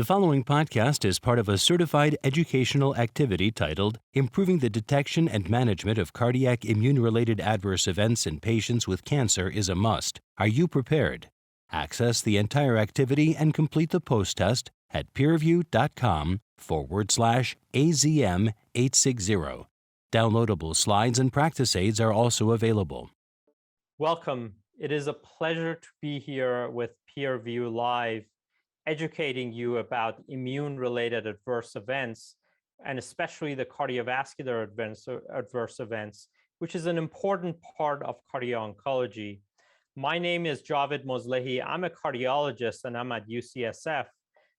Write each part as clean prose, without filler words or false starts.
The following podcast is part of a certified educational activity titled Improving the Detection and Management of Cardiac Immune-Related Adverse Events in Patients with Cancer is a Must. Are you prepared? Access the entire activity and complete the post-test at peerview.com/AZM860. Downloadable slides and practice aids are also available. Welcome. It is a pleasure to be here with PeerView Live, educating you about immune-related adverse events, and especially the cardiovascular adverse events, which is an important part of cardio-oncology. My name is Javed Moslehi. I'm a cardiologist and I'm at UCSF.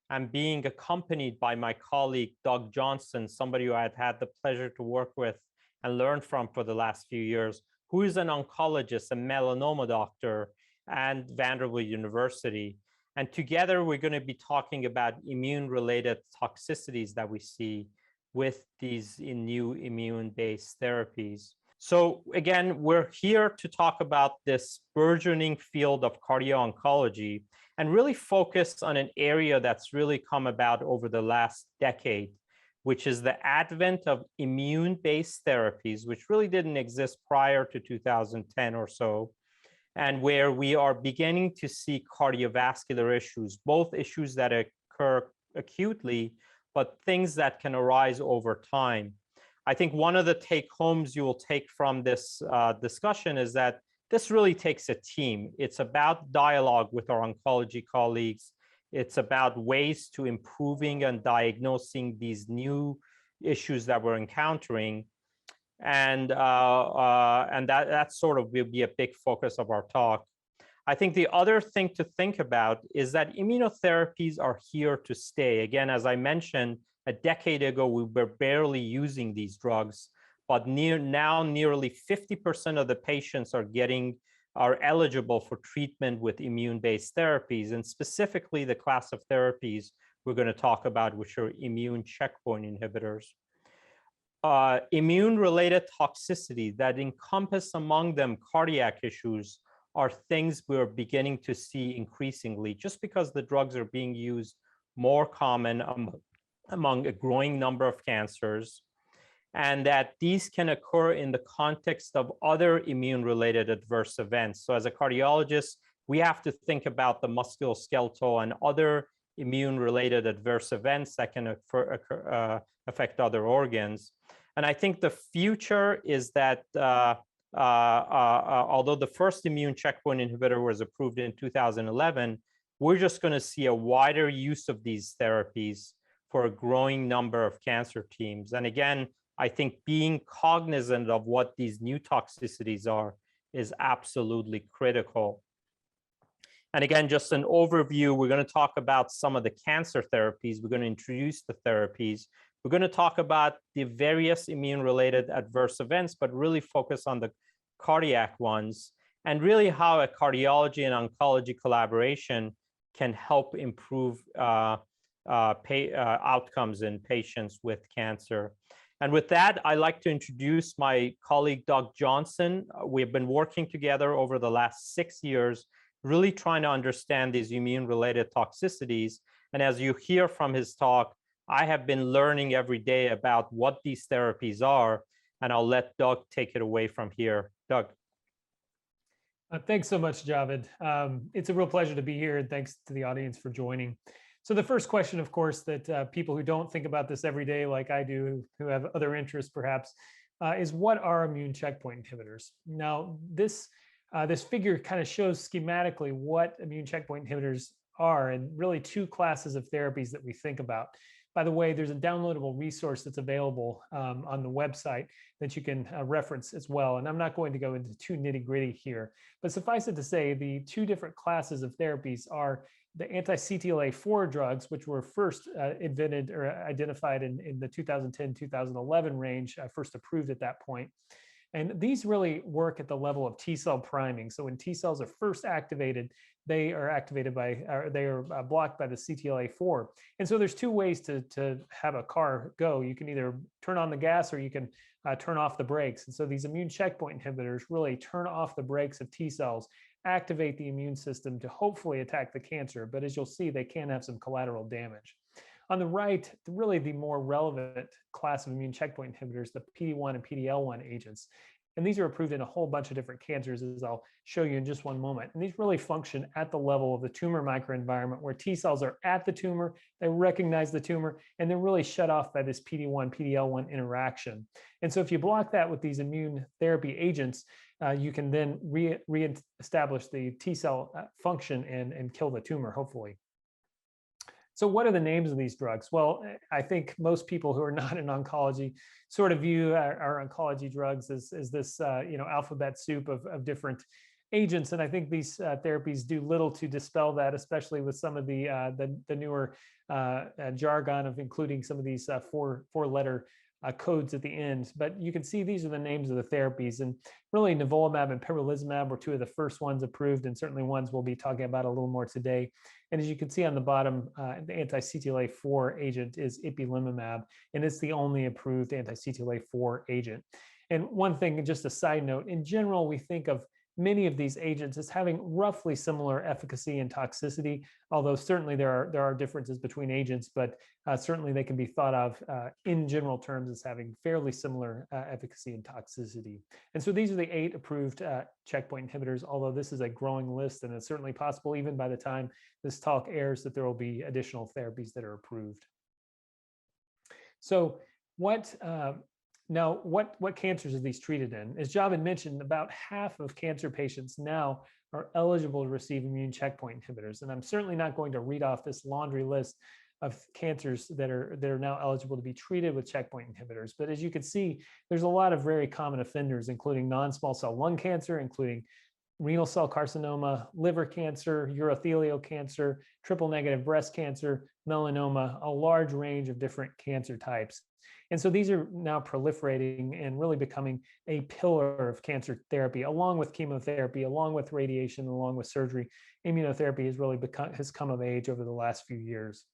I'm being accompanied by my colleague, Doug Johnson, somebody who I've had the pleasure to work with and learn from for the last few years, who is an oncologist, a melanoma doctor at Vanderbilt University. And together, we're going to be talking about immune-related toxicities that we see with these new immune-based therapies. So again, we're here to talk about this burgeoning field of cardio-oncology and really focus on an area that's really come about over the last decade, which is the advent of immune-based therapies, which really didn't exist prior to 2010 or so, and where we are beginning to see cardiovascular issues, both issues that occur acutely, but things that can arise over time. I think one of the take-homes you will take from this discussion is that this really takes a team. It's about dialogue with our oncology colleagues. It's about ways to improving and diagnosing these new issues that we're encountering. And that sort of will be a big focus of our talk. I think the other thing to think about is that immunotherapies are here to stay. Again, as I mentioned, a decade ago, we were barely using these drugs, but now nearly 50% of the patients are eligible for treatment with immune-based therapies, and specifically the class of therapies we're going to talk about, which are immune checkpoint inhibitors. Immune-related toxicity that encompass among them cardiac issues are things we're beginning to see increasingly, just because the drugs are being used more common among a growing number of cancers, and that these can occur in the context of other immune-related adverse events. So as a cardiologist, we have to think about the musculoskeletal and other immune-related adverse events that can affect other organs. And I think the future is that although the first immune checkpoint inhibitor was approved in 2011, we're just going to see a wider use of these therapies for a growing number of cancer teams. And again, I think being cognizant of what these new toxicities are is absolutely critical. And again, just an overview, we're going to talk about some of the cancer therapies. We're going to introduce the therapies. We're going to talk about the various immune-related adverse events, but really focus on the cardiac ones, and really how a cardiology and oncology collaboration can help improve outcomes in patients with cancer. And with that, I'd like to introduce my colleague, Doug Johnson. We've been working together over the last 6 years, really trying to understand these immune-related toxicities. And as you hear from his talk, I have been learning every day about what these therapies are, and I'll let Doug take it away from here. Doug. Thanks so much, Javed. It's a real pleasure to be here, and thanks to the audience for joining. So the first question, of course, that people who don't think about this every day like I do, who have other interests perhaps, is what are immune checkpoint inhibitors? Now, this figure kind of shows schematically what immune checkpoint inhibitors are, and really two classes of therapies that we think about. By the way, there's a downloadable resource that's available on the website that you can reference as well. And I'm not going to go into too nitty-gritty here, but suffice it to say, the two different classes of therapies are the anti-CTLA-4 drugs, which were first invented or identified in the 2010-2011 range, first approved at that point. And these really work at the level of T cell priming. So when T cells are first activated, they are activated by, or they are blocked by the CTLA-4. And so there's two ways to have a car go. You can either turn on the gas or you can turn off the brakes. And so these immune checkpoint inhibitors really turn off the brakes of T cells, activate the immune system to hopefully attack the cancer. But as you'll see, they can have some collateral damage. On the right, really the more relevant class of immune checkpoint inhibitors, the PD-1 and PD-L1 agents. And these are approved in a whole bunch of different cancers, as I'll show you in just one moment. And these really function at the level of the tumor microenvironment, where T cells are at the tumor, they recognize the tumor, and they're really shut off by this PD-1, PD-L1 interaction. And so if you block that with these immune therapy agents, you can then reestablish the T cell function and kill the tumor, hopefully. So what are the names of these drugs? Well, I think most people who are not in oncology sort of view our oncology drugs as this alphabet soup of different agents. And I think these therapies do little to dispel that, especially with some of the newer jargon of including some of these four-letter codes at the end. But you can see these are the names of the therapies. And really, nivolumab and pembrolizumab were two of the first ones approved, and certainly ones we'll be talking about a little more today. And as you can see on the bottom, the anti-CTLA-4 agent is ipilimumab, and it's the only approved anti-CTLA-4 agent. And one thing, just a side note, in general, we think of many of these agents as having roughly similar efficacy and toxicity, although certainly there are differences between agents, but certainly they can be thought of in general terms as having fairly similar efficacy and toxicity. And so these are the 8 approved checkpoint inhibitors, although this is a growing list, and it's certainly possible even by the time this talk airs that there will be additional therapies that are approved. So what cancers are these treated in? As Javed mentioned, about half of cancer patients now are eligible to receive immune checkpoint inhibitors. And I'm certainly not going to read off this laundry list of cancers that are now eligible to be treated with checkpoint inhibitors. But as you can see, there's a lot of very common offenders, including non-small cell lung cancer, including renal cell carcinoma, liver cancer, urothelial cancer, triple negative breast cancer, melanoma, a large range of different cancer types. And so these are now proliferating and really becoming a pillar of cancer therapy, along with chemotherapy, along with radiation, along with surgery. Immunotherapy has really come of age over the last few years.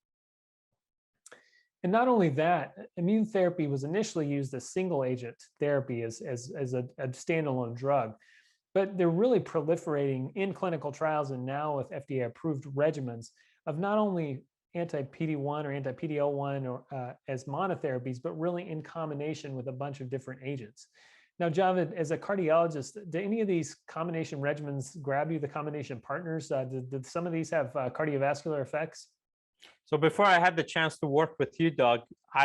And not only that, immune therapy was initially used as single agent therapy as a standalone drug, but they're really proliferating in clinical trials and now with FDA approved regimens of not only anti-PD-1 or anti-PD-L1 or as monotherapies, but really in combination with a bunch of different agents. Now, Javed, as a cardiologist, do any of these combination regimens grab you, the combination partners? Did some of these have cardiovascular effects? So before I had the chance to work with you, Doug,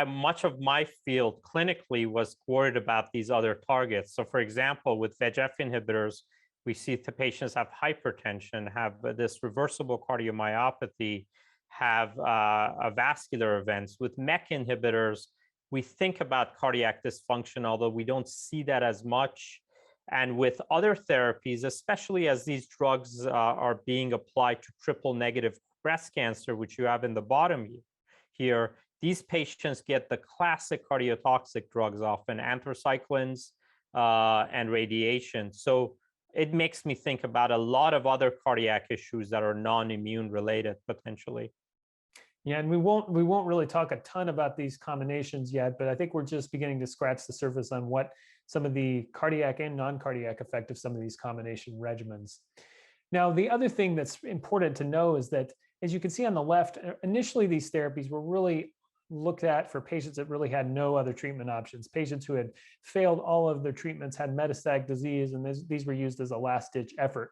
much of my field clinically was worried about these other targets. So for example, with VEGF inhibitors, we see the patients have hypertension, have this reversible cardiomyopathy, have vascular events. With MEK inhibitors, we think about cardiac dysfunction, although we don't see that as much. And with other therapies, especially as these drugs are being applied to triple negative breast cancer, which you have in the bottom here, these patients get the classic cardiotoxic drugs, often anthracyclines and radiation. So it makes me think about a lot of other cardiac issues that are non-immune related potentially. Yeah, and we won't really talk a ton about these combinations yet, but I think we're just beginning to scratch the surface on what some of the cardiac and non-cardiac effect of some of these combination regimens. Now, the other thing that's important to know is that, as you can see on the left, initially these therapies were really looked at for patients that really had no other treatment options, patients who had failed all of their treatments, had metastatic disease, and these were used as a last-ditch effort.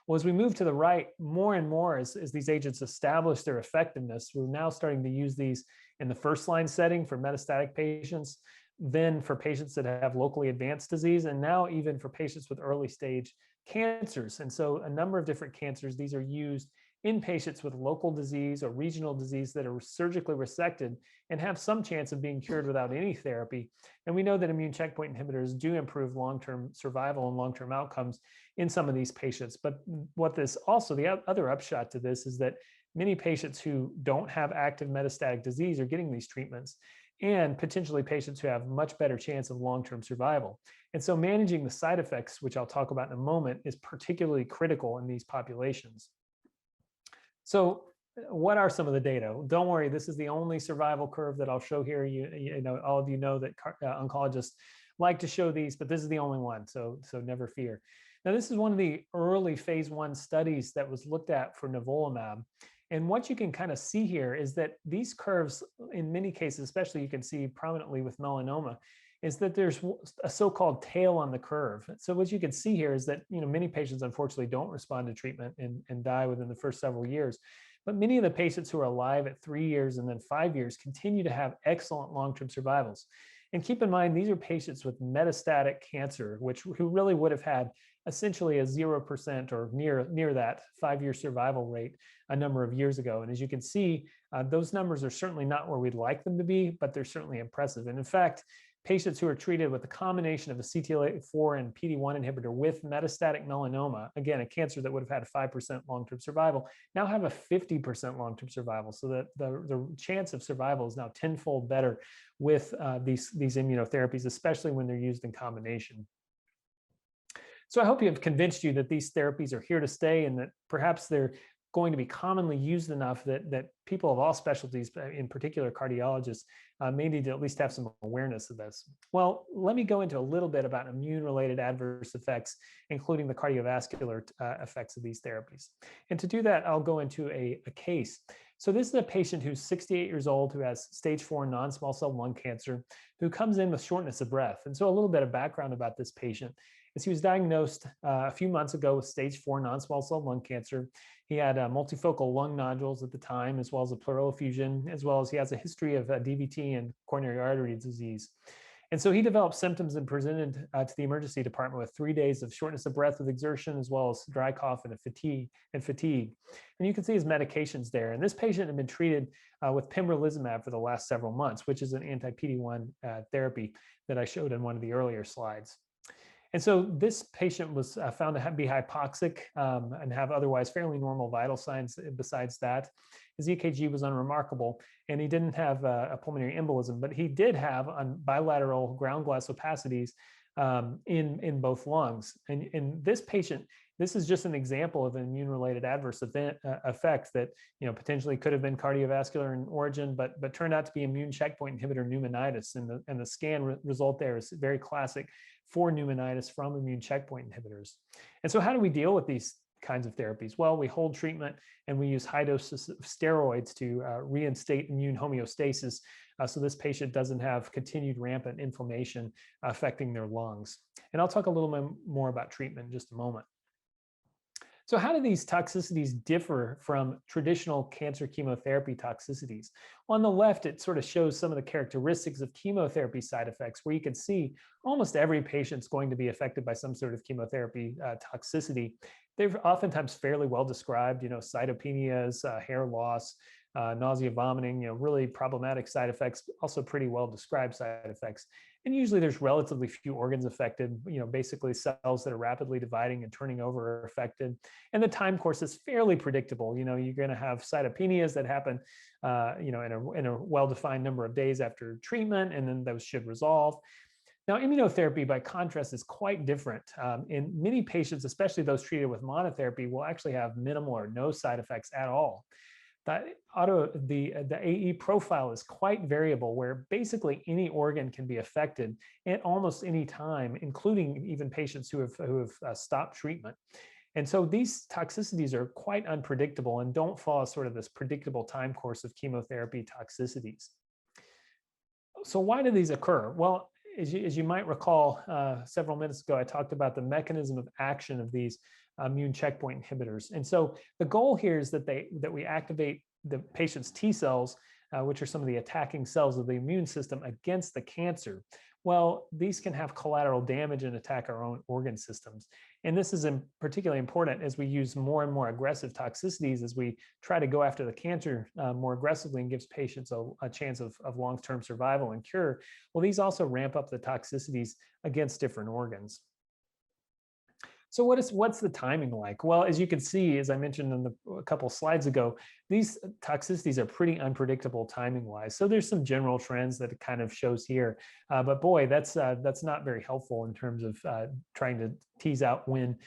Well, as we move to the right, more and more as these agents establish their effectiveness, we're now starting to use these in the first-line setting for metastatic patients, then for patients that have locally advanced disease, and now even for patients with early-stage cancers. And so a number of different cancers, these are used in patients with local disease or regional disease that are surgically resected and have some chance of being cured without any therapy. And we know that immune checkpoint inhibitors do improve long-term survival and long-term outcomes in some of these patients. But the other upshot to this is that many patients who don't have active metastatic disease are getting these treatments, and potentially patients who have much better chance of long-term survival. And so managing the side effects, which I'll talk about in a moment, is particularly critical in these populations. So what are some of the data? Don't worry, this is the only survival curve that I'll show here. You know, all of you know that oncologists like to show these, but this is the only one, so never fear. Now, this is one of the early phase 1 studies that was looked at for nivolumab. And what you can kind of see here is that these curves, in many cases, especially you can see prominently with melanoma, is that there's a so-called tail on the curve. So what you can see here is that, many patients unfortunately don't respond to treatment and die within the first several years. But many of the patients who are alive at 3 years and then 5 years continue to have excellent long-term survivals. And keep in mind, these are patients with metastatic cancer, who really would have had essentially a 0% or near that 5-year survival rate a number of years ago. And as you can see, those numbers are certainly not where we'd like them to be, but they're certainly impressive. And in fact, patients who are treated with a combination of a CTLA-4 and PD-1 inhibitor with metastatic melanoma, again, a cancer that would have had a 5% long-term survival, now have a 50% long-term survival. So that the chance of survival is now tenfold better with these immunotherapies, especially when they're used in combination. So I hope you have convinced you that these therapies are here to stay and that perhaps they're going to be commonly used enough that people of all specialties, in particular cardiologists, may need to at least have some awareness of this. Well, let me go into a little bit about immune-related adverse effects, including the cardiovascular effects of these therapies. And to do that, I'll go into a case. So this is a patient who's 68 years old, who has stage 4 non-small cell lung cancer, who comes in with shortness of breath. And so a little bit of background about this patient is he was diagnosed a few months ago with stage 4 non-small cell lung cancer. He had multifocal lung nodules at the time, as well as a pleural effusion, as well as he has a history of DVT and coronary artery disease. And so he developed symptoms and presented to the emergency department with 3 days of shortness of breath with exertion, as well as dry cough and fatigue. And you can see his medications there. And this patient had been treated with pembrolizumab for the last several months, which is an anti-PD-1 therapy that I showed in one of the earlier slides. And so this patient was found to be hypoxic and have otherwise fairly normal vital signs besides that. His EKG was unremarkable, and he didn't have a pulmonary embolism, but he did have bilateral ground glass opacities in both lungs. And in this patient, this is just an example of an immune-related adverse effect that potentially could have been cardiovascular in origin, but turned out to be immune checkpoint inhibitor pneumonitis. And the scan result there is very classic for pneumonitis from immune checkpoint inhibitors. And so how do we deal with these kinds of therapies? Well, we hold treatment and we use high doses of steroids to reinstate immune homeostasis so this patient doesn't have continued rampant inflammation affecting their lungs. And I'll talk a little bit more about treatment in just a moment. So how do these toxicities differ from traditional cancer chemotherapy toxicities? On the left, it sort of shows some of the characteristics of chemotherapy side effects, where you can see almost every patient's going to be affected by some sort of chemotherapy toxicity. They're oftentimes fairly well described, cytopenias, hair loss, nausea, vomiting, really problematic side effects, also pretty well described side effects. And usually there's relatively few organs affected, basically cells that are rapidly dividing and turning over are affected. And the time course is fairly predictable. You're going to have cytopenias that happen, in a well-defined number of days after treatment, and then those should resolve. Now, immunotherapy, by contrast, is quite different. In many patients, especially those treated with monotherapy, will actually have minimal or no side effects at all. The AE profile is quite variable, where basically any organ can be affected at almost any time, including even patients who have stopped treatment. And so these toxicities are quite unpredictable and don't follow sort of this predictable time course of chemotherapy toxicities. So why do these occur? Well, as you might recall, several minutes ago, I talked about the mechanism of action of these immune checkpoint inhibitors. And so the goal here is that we activate the patient's T cells, which are some of the attacking cells of the immune system, against the cancer. Well, these can have collateral damage and attack our own organ systems. And this is particularly important as we use more and more aggressive toxicities, as we try to go after the cancer more aggressively and gives patients a chance of long-term survival and cure. Well, these also ramp up the toxicities against different organs. So what's the timing like? Well, as you can see, as I mentioned a couple slides ago, these toxicities are pretty unpredictable timing-wise. So there's some general trends that it kind of shows here, but boy, that's not very helpful in terms of trying to tease out when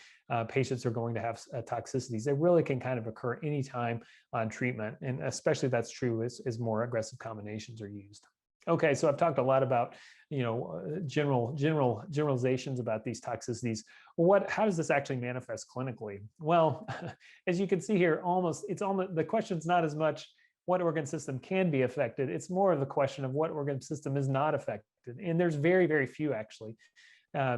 patients are going to have toxicities. They really can kind of occur anytime on treatment, and especially that's true as more aggressive combinations are used. Okay, so I've talked a lot about, generalizations about these toxicities. How does this actually manifest clinically? Well, as you can see here, the question's not as much what organ system can be affected. It's more of the question of what organ system is not affected. And there's very, very few actually.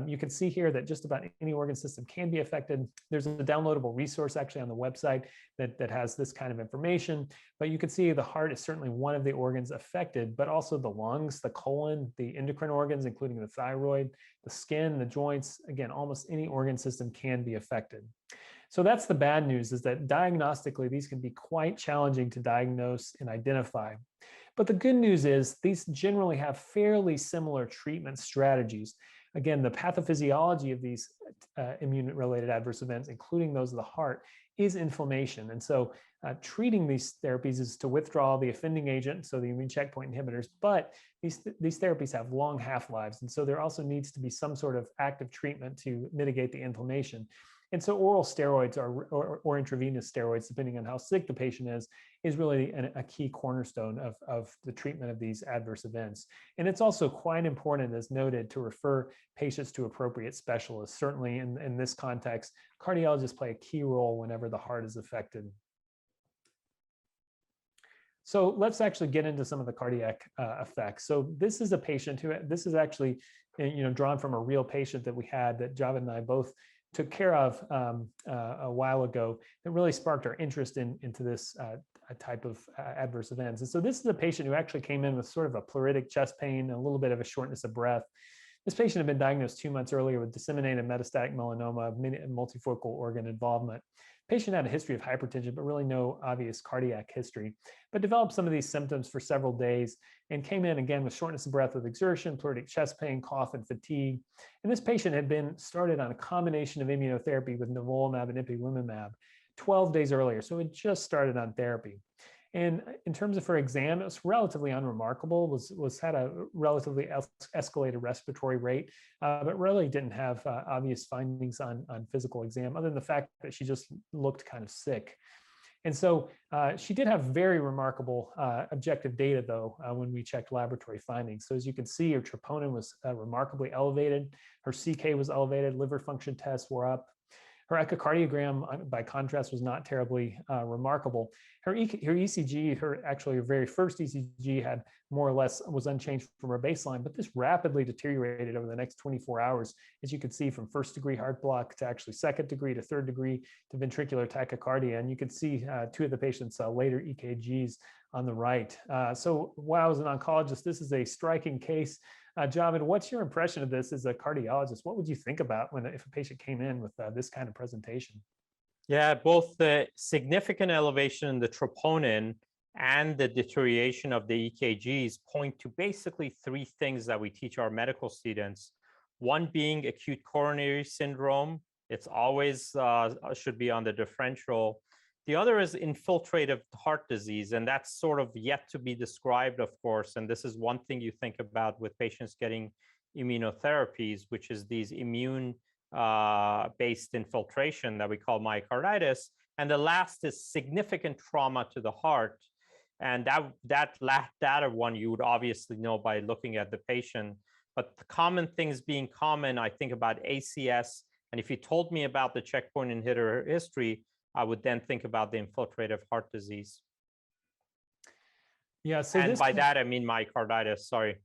You can see here that just about any organ system can be affected. There's a downloadable resource actually on the website that has this kind of information, but you can see the heart is certainly one of the organs affected, but also the lungs, the colon, the endocrine organs, including the thyroid, the skin, the joints. Again, almost any organ system can be affected. So that's the bad news, is that diagnostically, these can be quite challenging to diagnose and identify. But the good news is these generally have fairly similar treatment strategies. Again, the pathophysiology of these immune-related adverse events, including those of the heart, is inflammation. And so treating these therapies is to withdraw the offending agent, so the immune checkpoint inhibitors, but these therapies have long half-lives. And so there also needs to be some sort of active treatment to mitigate the inflammation. And so oral steroids or intravenous steroids, depending on how sick the patient is really a key cornerstone of the treatment of these adverse events. And it's also quite important, as noted, to refer patients to appropriate specialists. Certainly in this context, cardiologists play a key role whenever the heart is affected. So let's actually get into some of the cardiac effects. So this is a patient this is actually drawn from a real patient that we had, that Javed and I both took care of a while ago, that really sparked our interest into this type of adverse events. And so this is a patient who actually came in with sort of a pleuritic chest pain, a little bit of a shortness of breath. This patient had been diagnosed 2 months earlier with disseminated metastatic melanoma, multifocal organ involvement. Patient had a history of hypertension, but really no obvious cardiac history, but developed some of these symptoms for several days and came in again with shortness of breath with exertion, pleuritic chest pain, cough, and fatigue. And this patient had been started on a combination of immunotherapy with nivolumab and ipilimumab 12 days earlier. So it just started on therapy. And in terms of her exam, it was relatively unremarkable, had a relatively escalated respiratory rate, but really didn't have obvious findings on physical exam, other than the fact that she just looked kind of sick. And so she did have very remarkable objective data, though, when we checked laboratory findings. So as you can see, her troponin was remarkably elevated. Her CK was elevated. Liver function tests were up. Her echocardiogram, by contrast, was not terribly remarkable. Her ECG, her very first ECG, had more or less was unchanged from her baseline, but this rapidly deteriorated over the next 24 hours, as you can see, from first degree heart block to actually second degree to third degree to ventricular tachycardia. And you can see 2 of the patient's later EKGs on the right. So while I was an oncologist, this is a striking case. Javed, what's your impression of this as a cardiologist? What would you think about if a patient came in with this kind of presentation? Yeah, both the significant elevation in the troponin and the deterioration of the EKGs point to basically 3 things that we teach our medical students. One being acute coronary syndrome. It's always should be on the differential. The other is infiltrative heart disease, and that's sort of yet to be described, of course. And this is one thing you think about with patients getting immunotherapies, which is these immune-based infiltration that we call myocarditis. And the last is significant trauma to the heart. And that latter one you would obviously know by looking at the patient. But the common things being common, I think about ACS. And if you told me about the checkpoint inhibitor history, I would then think about the infiltrative heart disease. Yeah, so and by that I mean myocarditis. Sorry.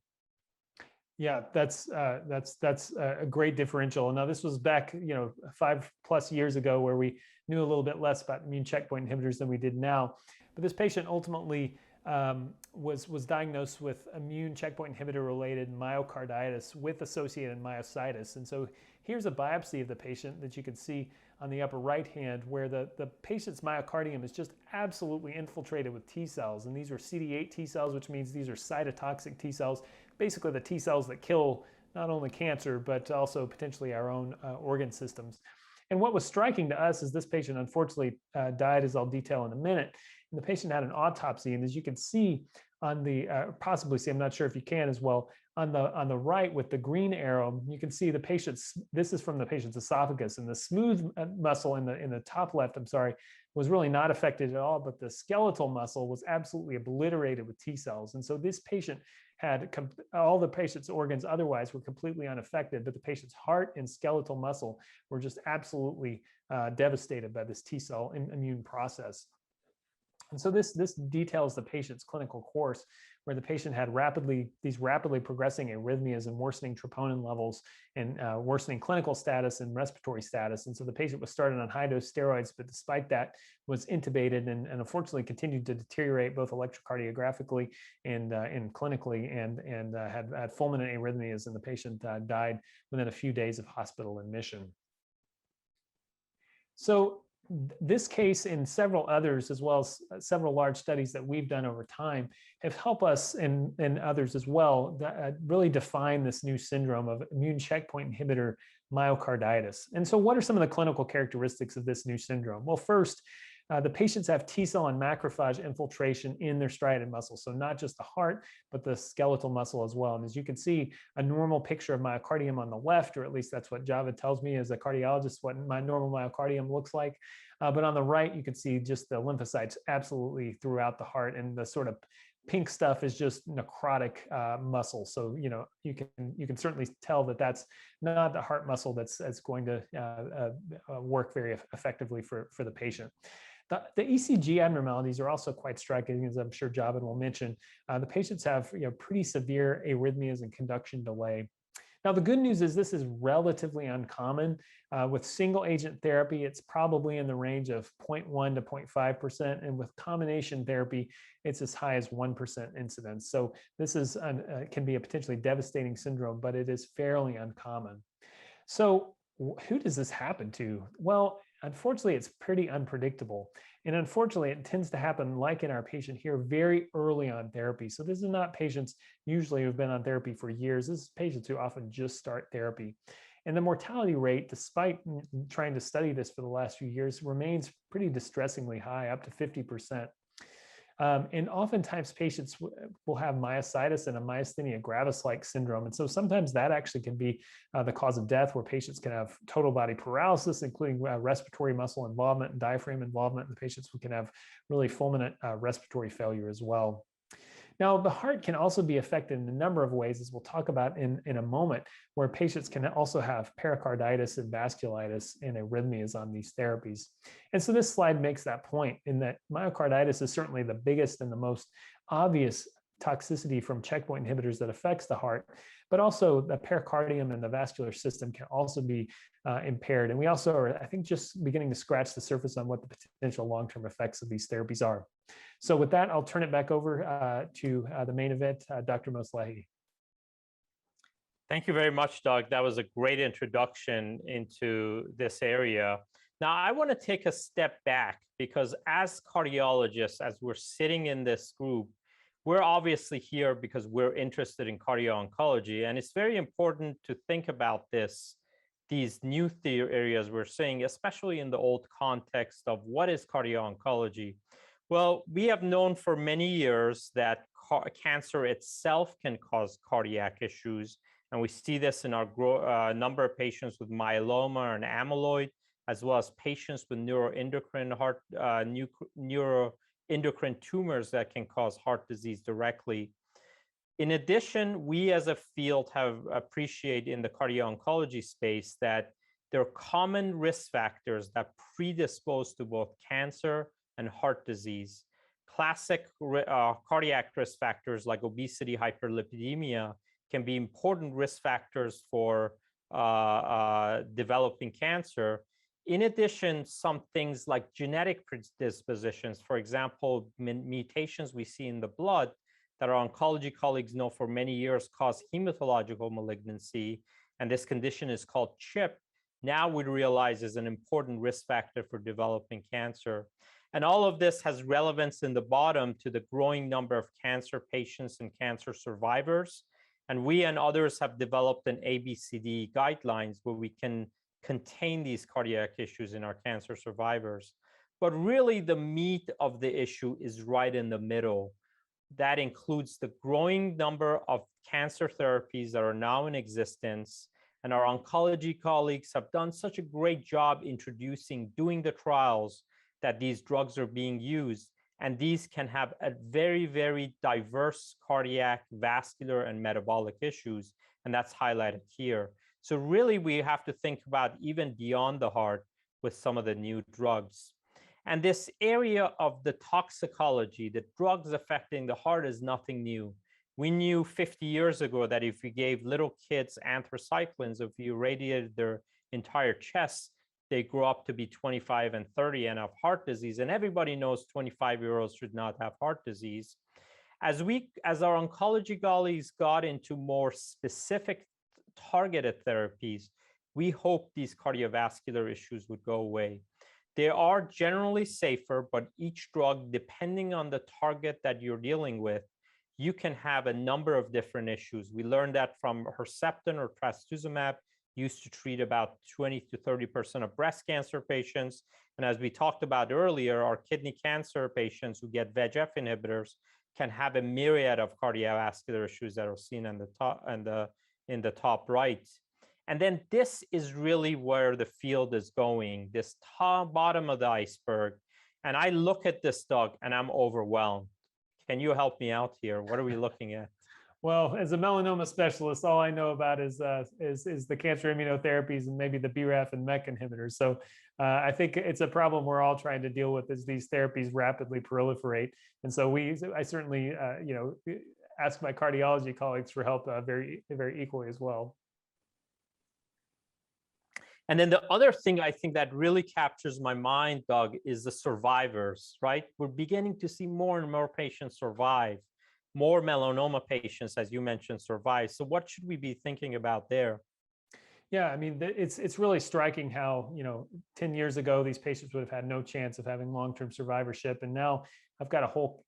Yeah, that's a great differential. Now this was back 5+ years ago, where we knew a little bit less about immune checkpoint inhibitors than we did now. But this patient ultimately was diagnosed with immune checkpoint inhibitor related myocarditis with associated myositis. And so here's a biopsy of the patient that you can see on the upper right hand, where the patient's myocardium is just absolutely infiltrated with T cells. And these are CD8 T cells, which means these are cytotoxic T cells, basically the T cells that kill not only cancer, but also potentially our own organ systems. And what was striking to us is this patient unfortunately died, as I'll detail in a minute. And the patient had an autopsy, and as you can see on the, possibly see, I'm not sure if you can as well, on the right with the green arrow, you can see the patient's, this is from the patient's esophagus, and the smooth muscle in the top left, I'm sorry, was really not affected at all, but the skeletal muscle was absolutely obliterated with T cells. And so this patient had all the patient's organs otherwise were completely unaffected, but the patient's heart and skeletal muscle were just absolutely devastated by this T cell immune process. And so this details the patient's clinical course, where the patient had these rapidly progressing arrhythmias and worsening troponin levels and worsening clinical status and respiratory status. And so the patient was started on high-dose steroids, but despite that was intubated and unfortunately continued to deteriorate both electrocardiographically and clinically, and had fulminant arrhythmias, and the patient died within a few days of hospital admission. So this case and several others, as well as several large studies that we've done over time, have helped us and others as well really define this new syndrome of immune checkpoint inhibitor myocarditis. And so what are some of the clinical characteristics of this new syndrome? Well, first, the patients have T cell and macrophage infiltration in their striated muscle. So not just the heart, but the skeletal muscle as well. And as you can see, a normal picture of myocardium on the left, or at least that's what Javed tells me as a cardiologist, what my normal myocardium looks like. But on the right, you can see just the lymphocytes absolutely throughout the heart, and the sort of pink stuff is just necrotic muscle. So, you know, you can certainly tell that that's not the heart muscle that's going to work very effectively for the patient. The ECG abnormalities are also quite striking, as I'm sure Javed will mention. The patients have pretty severe arrhythmias and conduction delay. Now, the good news is this is relatively uncommon. With single agent therapy, it's probably in the range of 0.1 to 0.5%. And with combination therapy, it's as high as 1% incidence. So this is can be a potentially devastating syndrome, but it is fairly uncommon. So who does this happen to? Well, unfortunately, it's pretty unpredictable. And unfortunately, it tends to happen, like in our patient here, very early on therapy. So this is not patients usually who've been on therapy for years. This is patients who often just start therapy. And the mortality rate, despite trying to study this for the last few years, remains pretty distressingly high, up to 50%. And oftentimes patients will have myositis and a myasthenia gravis-like syndrome. And so sometimes that actually can be the cause of death, where patients can have total body paralysis, including respiratory muscle involvement and diaphragm involvement. And the patients can have really fulminant respiratory failure as well. Now, the heart can also be affected in a number of ways, as we'll talk about in a moment, where patients can also have pericarditis and vasculitis and arrhythmias on these therapies. And so this slide makes that point, in that myocarditis is certainly the biggest and the most obvious toxicity from checkpoint inhibitors that affects the heart, but also the pericardium and the vascular system can also be impaired. And we also are, I think, just beginning to scratch the surface on what the potential long-term effects of these therapies are. So with that, I'll turn it back over to the main event, Dr. Moslehi. Thank you very much, Doug. That was a great introduction into this area. Now, I want to take a step back, because as cardiologists, as we're sitting in this group, we're obviously here because we're interested in cardio-oncology. And it's very important to think about these new areas we're seeing, especially in the old context of what is cardio-oncology. Well, we have known for many years that cancer itself can cause cardiac issues. And we see this in our number of patients with myeloma and amyloid, as well as patients with neuroendocrine tumors that can cause heart disease directly. In addition, we as a field have appreciated in the cardio-oncology space that there are common risk factors that predispose to both cancer and heart disease. Classic cardiac risk factors like obesity, hyperlipidemia can be important risk factors for developing cancer. In addition, some things like genetic predispositions, for example, mutations we see in the blood that our oncology colleagues know for many years cause hematological malignancy, and this condition is called CHIP, now we realize is an important risk factor for developing cancer. And all of this has relevance in the bottom to the growing number of cancer patients and cancer survivors. And we and others have developed an ABCD guidelines where we can contain these cardiac issues in our cancer survivors. But really the meat of the issue is right in the middle. That includes the growing number of cancer therapies that are now in existence. And our oncology colleagues have done such a great job doing the trials that these drugs are being used. And these can have a very, very diverse cardiac, vascular, and metabolic issues. And that's highlighted here. So really, we have to think about even beyond the heart with some of the new drugs. And this area of the toxicology, the drugs affecting the heart, is nothing new. We knew 50 years ago that if you gave little kids anthracyclines, if you irradiated their entire chest, they grow up to be 25 and 30 and have heart disease. And everybody knows 25-year-olds should not have heart disease. As our oncology colleagues got into more specific targeted therapies, we hope these cardiovascular issues would go away. They are generally safer, but each drug, depending on the target that you're dealing with, you can have a number of different issues. We learned that from Herceptin or trastuzumab, used to treat about 20 to 30% of breast cancer patients. And as we talked about earlier, our kidney cancer patients who get VEGF inhibitors can have a myriad of cardiovascular issues that are seen in the top right. And then this is really where the field is going, this top bottom of the iceberg. And I look at this, Doug, and I'm overwhelmed. Can you help me out here? What are we looking at? Well, as a melanoma specialist, all I know about is the cancer immunotherapies and maybe the BRAF and MEK inhibitors. So I think it's a problem we're all trying to deal with as these therapies rapidly proliferate. And so I certainly ask my cardiology colleagues for help very, very equally as well. And then the other thing I think that really captures my mind, Doug, is the survivors, right? We're beginning to see more and more patients survive, more melanoma patients, as you mentioned, survive. So what should we be thinking about there? Yeah, I mean, it's really striking how, 10 years ago, these patients would have had no chance of having long-term survivorship. And now I've got a whole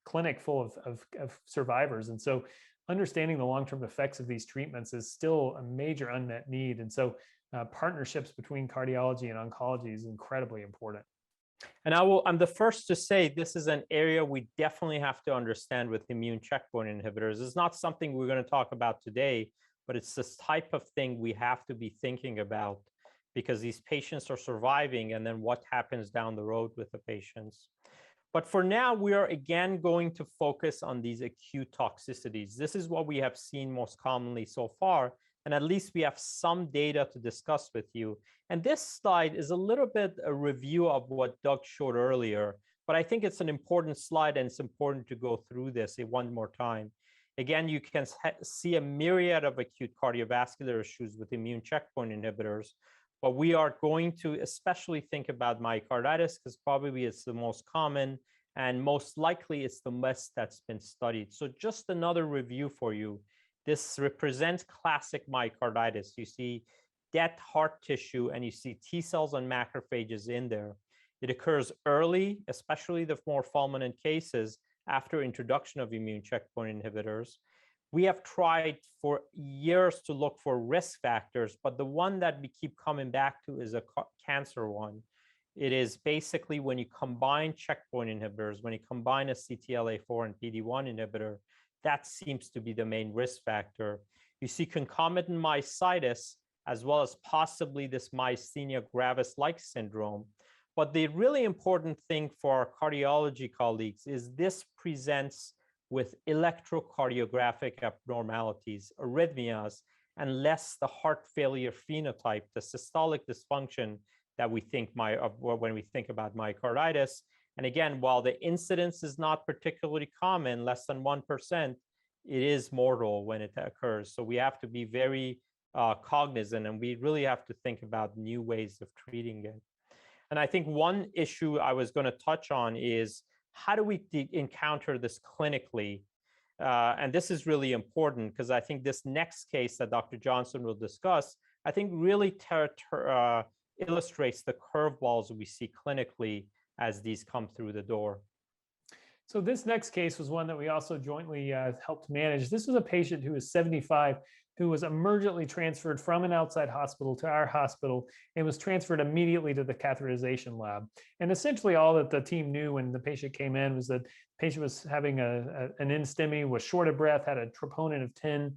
clinic full of survivors. And so understanding the long-term effects of these treatments is still a major unmet need. And so partnerships between cardiology and oncology is incredibly important. And I'm the first to say this is an area we definitely have to understand with immune checkpoint inhibitors. It's not something we're going to talk about today, but it's this type of thing we have to be thinking about because these patients are surviving, and then what happens down the road with the patients. But for now, we are again going to focus on these acute toxicities. This is what we have seen most commonly so far, and at least we have some data to discuss with you. And this slide is a little bit a review of what Doug showed earlier, but I think it's an important slide and it's important to go through this one more time. Again, you can see a myriad of acute cardiovascular issues with immune checkpoint inhibitors, but we are going to especially think about myocarditis because probably it's the most common and most likely it's the best that's been studied. So just another review for you. This represents classic myocarditis. You see dead heart tissue and you see T cells and macrophages in there. It occurs early, especially the more fulminant cases after introduction of immune checkpoint inhibitors. We have tried for years to look for risk factors, but the one that we keep coming back to is a cancer one. It is basically when you combine checkpoint inhibitors, when you combine a CTLA-4 and PD-1 inhibitor, that seems to be the main risk factor. You see concomitant myositis, as well as possibly this myasthenia gravis-like syndrome. But the really important thing for our cardiology colleagues is this presents with electrocardiographic abnormalities, arrhythmias, and less the heart failure phenotype, the systolic dysfunction that we think when we think about myocarditis. And again, while the incidence is not particularly common, less than 1%, it is mortal when it occurs. So we have to be very cognizant, and we really have to think about new ways of treating it. And I think one issue I was going to touch on is how do we encounter this clinically? And this is really important because I think this next case that Dr. Johnson will discuss, I think really illustrates the curveballs we see clinically as these come through the door. So this next case was one that we also jointly helped manage. This was a patient who was 75 who was emergently transferred from an outside hospital to our hospital and was transferred immediately to the catheterization lab. And essentially all that the team knew when the patient came in was that the patient was having an in-STEMI, was short of breath, had a troponin of 10.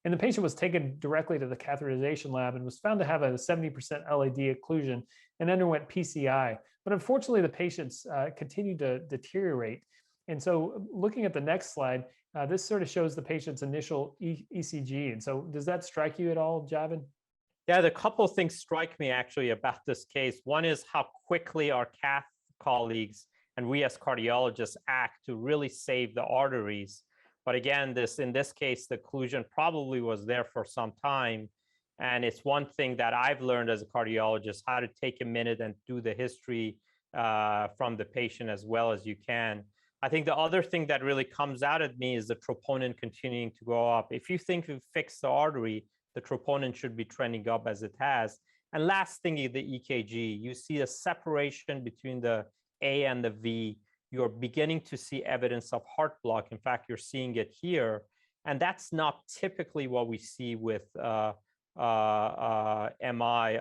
And the patient was taken directly to the catheterization lab and was found to have a 70% LAD occlusion. and underwent PCI. But unfortunately, the patients continued to deteriorate. And so looking at the next slide, this sort of shows the patient's initial ECG. And so does that strike you at all, Javed? Yeah, the couple of things strike me actually about this case. One is how quickly our cath colleagues and we as cardiologists act to really save the arteries. But again, in this case, the occlusion probably was there for some time. And it's one thing that I've learned as a cardiologist, how to take a minute and do the history from the patient as well as you can. I think the other thing that really comes out at me is the troponin continuing to go up. If you think you've fixed the artery, the troponin should be trending up as it has. And last thing is the EKG. You see a separation between the A and the V. You're beginning to see evidence of heart block. In fact, you're seeing it here. And that's not typically what we see with MI,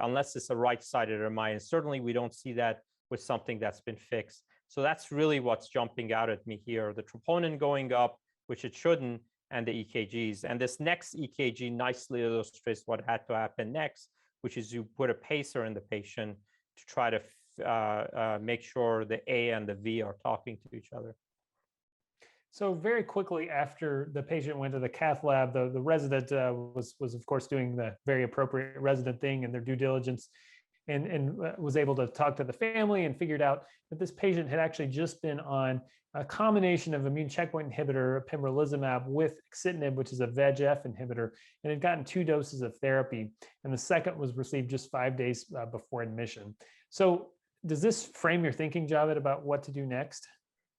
unless it's a right-sided MI. And certainly we don't see that with something that's been fixed. So that's really what's jumping out at me here. The troponin going up, which it shouldn't, and the EKGs. And this next EKG nicely illustrates what had to happen next, which is you put a pacer in the patient to try to make sure the A and the V are talking to each other. So very quickly after the patient went to the cath lab, the resident was of course doing the very appropriate resident thing and their due diligence, and was able to talk to the family and figured out that this patient had actually just been on a combination of immune checkpoint inhibitor, pembrolizumab, with axitinib, which is a VEGF inhibitor, and had gotten 2 doses of therapy. And the second was received just 5 days before admission. So does this frame your thinking, Javed, about what to do next?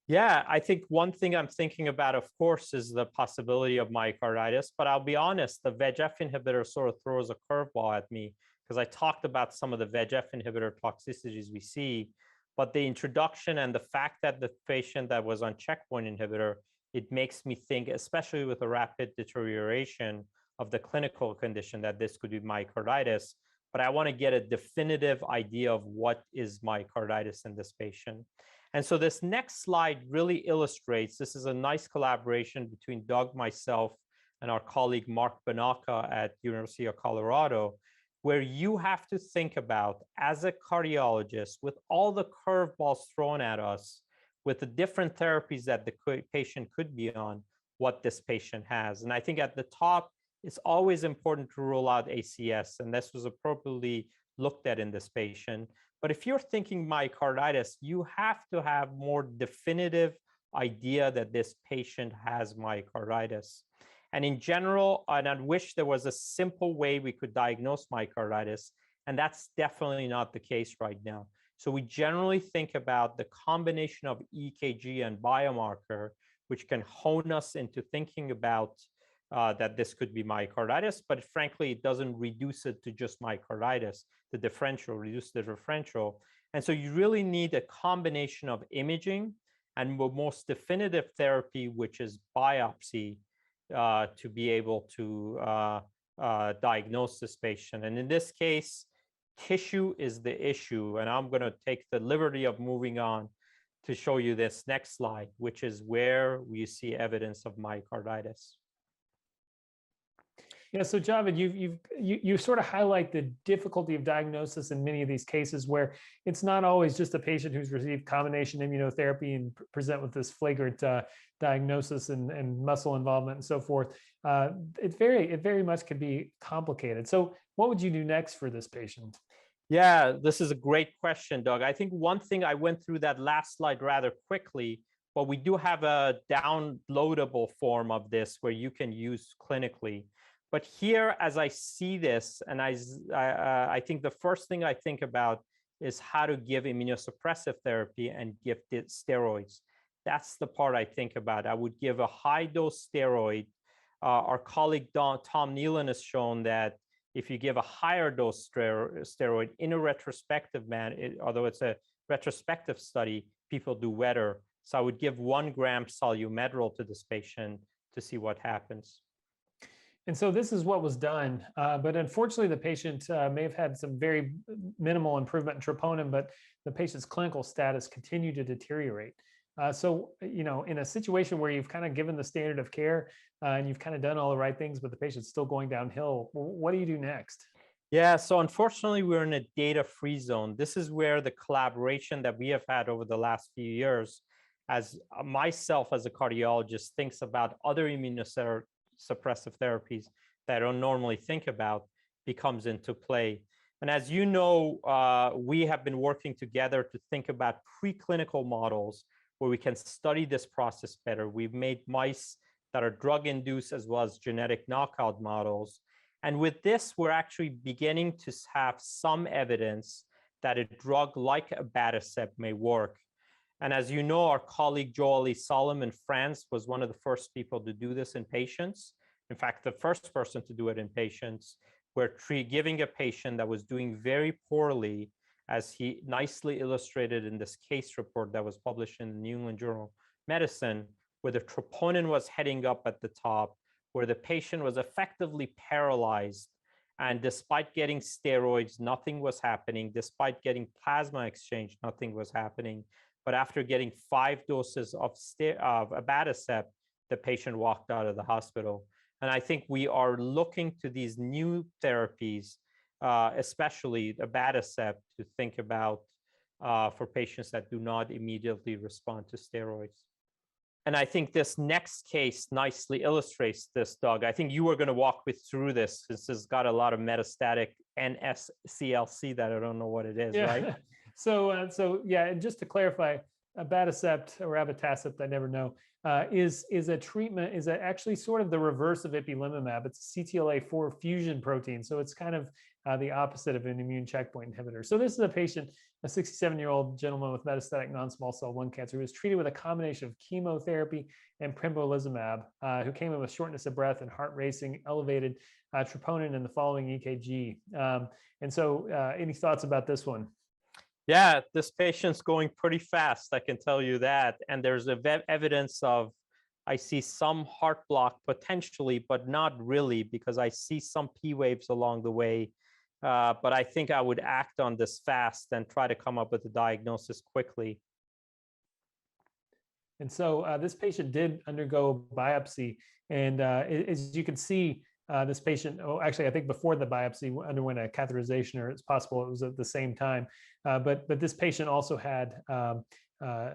Yeah, I think one thing I'm thinking about, of course, is the possibility of myocarditis. But I'll be honest, the VEGF inhibitor sort of throws a curveball at me, because I talked about some of the VEGF inhibitor toxicities we see. But the introduction and the fact that the patient that was on checkpoint inhibitor, it makes me think, especially with a rapid deterioration of the clinical condition, that this could be myocarditis. But I want to get a definitive idea of what is myocarditis in this patient. And so this next slide really illustrates, this is a nice collaboration between Doug, myself, and our colleague Mark Banaka at University of Colorado, where you have to think about, as a cardiologist, with all the curveballs thrown at us, with the different therapies that the patient could be on, what this patient has. And I think at the top, it's always important to rule out ACS, and this was appropriately looked at in this patient. But if you're thinking myocarditis, you have to have more definitive idea that this patient has myocarditis. And in general, and I wish there was a simple way we could diagnose myocarditis, and that's definitely not the case right now. So we generally think about the combination of EKG and biomarker, which can hone us into thinking about that this could be myocarditis, but frankly, it doesn't reduce it to just myocarditis, the differential, reduce the differential. And so you really need a combination of imaging and the most definitive therapy, which is biopsy, to be able to diagnose this patient. And in this case, tissue is the issue. And I'm going to take the liberty of moving on to show you this next slide, which is where we see evidence of myocarditis. Yeah, so Javed, you sort of highlight the difficulty of diagnosis in many of these cases where it's not always just a patient who's received combination immunotherapy and present with this flagrant diagnosis and muscle involvement and so forth. It very much could be complicated. So what would you do next for this patient? Yeah, this is a great question, Doug. I think one thing, I went through that last slide rather quickly, but we do have a downloadable form of this where you can use clinically. But here, as I see this, and I think the first thing I think about is how to give immunosuppressive therapy and give steroids. That's the part I think about. I would give a high-dose steroid. Our colleague Tom Nealon has shown that if you give a higher dose steroid in a retrospective although it's a retrospective study, people do better. So I would give 1 gram solumedrol to this patient to see what happens. And so this is what was done, but unfortunately the patient may have had some very minimal improvement in troponin, but the patient's clinical status continued to deteriorate. So, you know, in a situation where you've kind of given the standard of care and you've kind of done all the right things, but the patient's still going downhill, what do you do next? Yeah, so unfortunately, we're in a data-free zone. This is where the collaboration that we have had over the last few years, as myself as a cardiologist, thinks about other immunosuppressive therapies that I don't normally think about, becomes into play. And as you know, we have been working together to think about preclinical models where we can study this process better. We've made mice that are drug-induced as well as genetic knockout models. And with this, we're actually beginning to have some evidence that a drug like abatacept may work. And as you know, our colleague Joëlie Solem in France was one of the first people to do this in patients. In fact, the first person to do it in patients, where giving a patient that was doing very poorly, as he nicely illustrated in this case report that was published in the New England Journal of Medicine, where the troponin was heading up at the top, where the patient was effectively paralyzed. And despite getting steroids, nothing was happening. Despite getting plasma exchange, nothing was happening. But after getting 5 doses of abatacept, the patient walked out of the hospital. And I think we are looking to these new therapies, especially abatacept, to think about for patients that do not immediately respond to steroids. And I think this next case nicely illustrates this, Doug. I think you were going to walk me through this. This has got a lot of metastatic NSCLC that I don't know what it is, Yeah. right? So yeah, and just to clarify, abatacept or abatacept, I never know, is a treatment, is actually sort of the reverse of ipilimumab. It's a CTLA-4 fusion protein. So it's kind of the opposite of an immune checkpoint inhibitor. So this is a patient, a 67-year-old gentleman with metastatic non-small cell lung cancer who was treated with a combination of chemotherapy and pembrolizumab, who came in with shortness of breath and heart racing, elevated troponin in the following EKG. And so any thoughts about this one? Yeah, this patient's going pretty fast, I can tell you that. And there's evidence of, I see some heart block potentially, but not really, because I see some P waves along the way. But I think I would act on this fast and try to come up with a diagnosis quickly. And so this patient did undergo biopsy. And as you can see, this patient, actually, I think before the biopsy underwent a catheterization, or it's possible it was at the same time. But this patient also had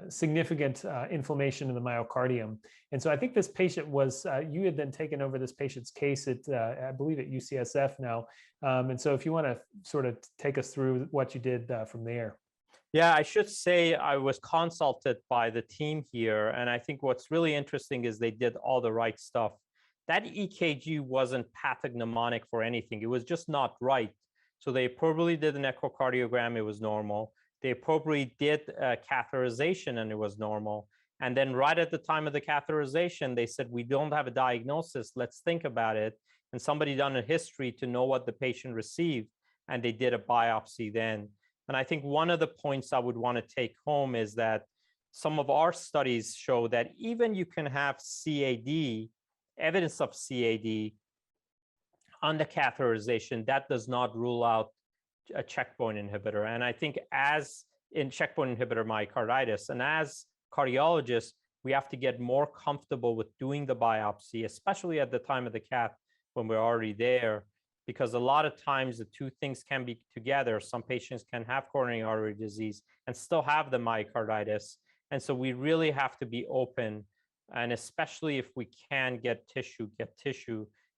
significant inflammation in the myocardium. And so I think this patient was, you had then taken over this patient's case at, I believe at UCSF now. And so if you want to sort of take us through what you did from there. Yeah, I should say I was consulted by the team here. And I think what's really interesting is they did all the right stuff. That EKG wasn't pathognomonic for anything. It was just not right. So they appropriately did an echocardiogram. It was normal. They appropriately did catheterization, and it was normal. And then right at the time of the catheterization, they said, we don't have a diagnosis. Let's think about it. And somebody done a history to know what the patient received. And they did a biopsy then. And I think one of the points I would want to take home is that some of our studies show that even you can have CAD, evidence of CAD on the catheterization, that does not rule out a checkpoint inhibitor. And I think as in checkpoint inhibitor myocarditis, and as cardiologists, we have to get more comfortable with doing the biopsy, especially at the time of the cath when we're already there, because a lot of times the two things can be together. Some patients can have coronary artery disease and still have the myocarditis. And so we really have to be open. And especially if we can get tissue,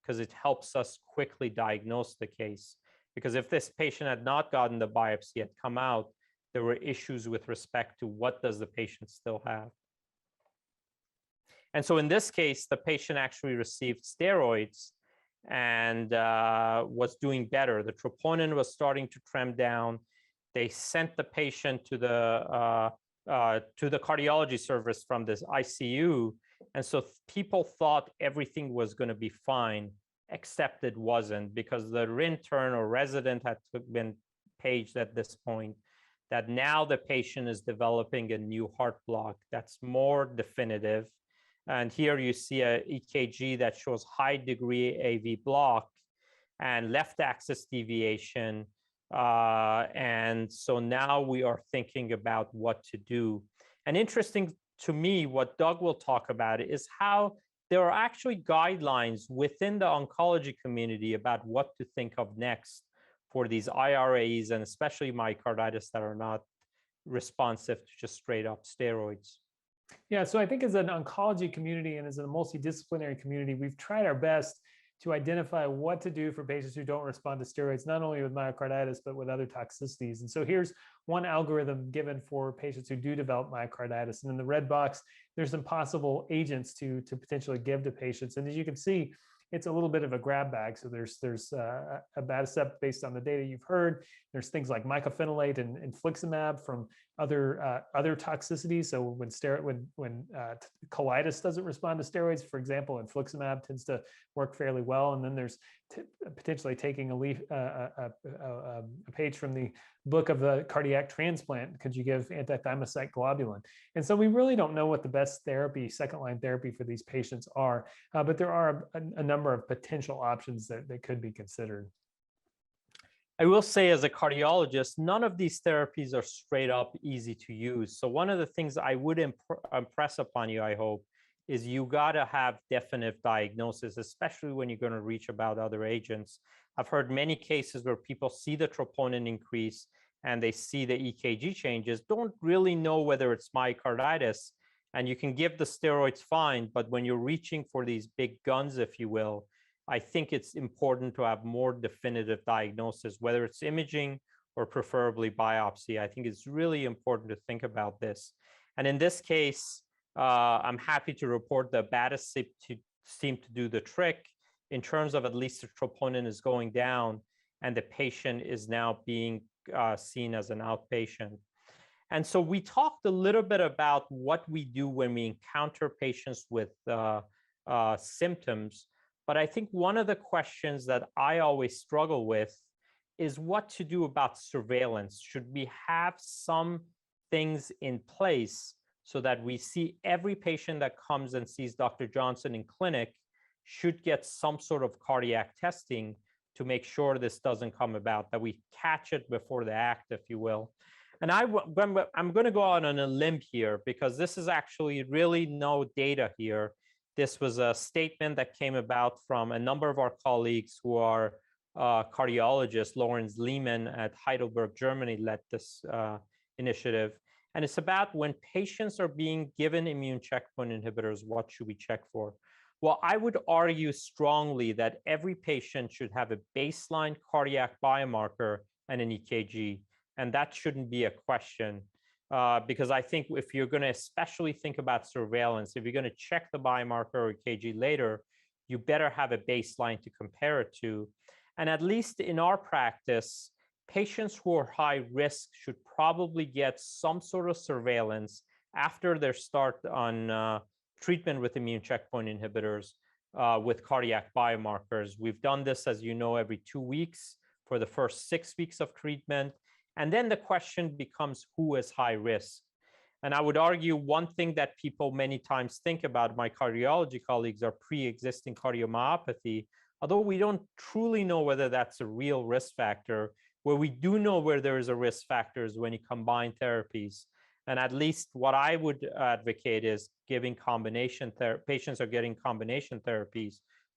because it helps us quickly diagnose the case. Because if this patient had not gotten the biopsy, had come out, there were issues with respect to what does the patient still have. And so in this case, the patient actually received steroids and was doing better. The troponin was starting to trend down. They sent the patient to the cardiology service from this ICU. And so people thought everything was going to be fine, except it wasn't, because the intern or resident had been paged at this point, that now the patient is developing a new heart block that's more definitive. And here you see a EKG that shows high degree AV block and left axis deviation. And so now we are thinking about what to do. And interesting to me, what Doug will talk about is how there are actually guidelines within the oncology community about what to think of next. for these IRAs and especially myocarditis that are not responsive to just straight up steroids? Yeah, so I think as an oncology community and as a multidisciplinary community, we've tried our best to identify what to do for patients who don't respond to steroids, not only with myocarditis, but with other toxicities. And so here's one algorithm given for patients who do develop myocarditis. And in the red box, there's some possible agents to potentially give to patients. And as you can see, it's a little bit of a grab bag. So there's abatacept based on the data you've heard. There's things like mycophenolate and infliximab from other toxicities. So when colitis doesn't respond to steroids, for example, infliximab tends to work fairly well. And then there's potentially taking a page from the book of the cardiac transplant. Could you give antithymocyte globulin? And so we really don't know what the best therapy, second line therapy for these patients are, but there are a number of potential options that could be considered. I will say, as a cardiologist, none of these therapies are straight up easy to use. So one of the things I would impress upon you, I hope, is you got to have definite diagnosis, especially when you're going to reach about other agents. I've heard many cases where people see the troponin increase and they see the EKG changes, don't really know whether it's myocarditis, and you can give the steroids fine, but when you're reaching for these big guns, if you will, I think it's important to have more definitive diagnosis, whether it's imaging or preferably biopsy. I think it's really important to think about this. And in this case, I'm happy to report that abatacept seemed to do the trick in terms of at least the troponin is going down and the patient is now being seen as an outpatient. And so we talked a little bit about what we do when we encounter patients with symptoms. But I think one of the questions that I always struggle with is what to do about surveillance. Should we have some things in place so that we see every patient that comes and sees Dr. Johnson in clinic should get some sort of cardiac testing to make sure this doesn't come about, that we catch it before the act, if you will. And I'm going to go out on a limb here because this is actually really no data here. This was a statement that came about from a number of our colleagues who are cardiologists. Lawrence Lehmann at Heidelberg, Germany led this initiative. And it's about when patients are being given immune checkpoint inhibitors, what should we check for? Well, I would argue strongly that every patient should have a baseline cardiac biomarker and an EKG. And that shouldn't be a question. Because I think if you're going to especially think about surveillance, if you're going to check the biomarker or EKG later, you better have a baseline to compare it to. And at least in our practice, patients who are high risk should probably get some sort of surveillance after their start on treatment with immune checkpoint inhibitors with cardiac biomarkers. We've done this, as you know, every 2 weeks for the first 6 weeks of treatment. And then the question becomes, who is high risk? And I would argue one thing that people many times think about, my cardiology colleagues, are pre-existing cardiomyopathy, although we don't truly know whether that's a real risk factor. Where we do know where there is a risk factor is when you combine therapies. And at least what I would advocate is giving combination therapy. Patients are getting combination therapies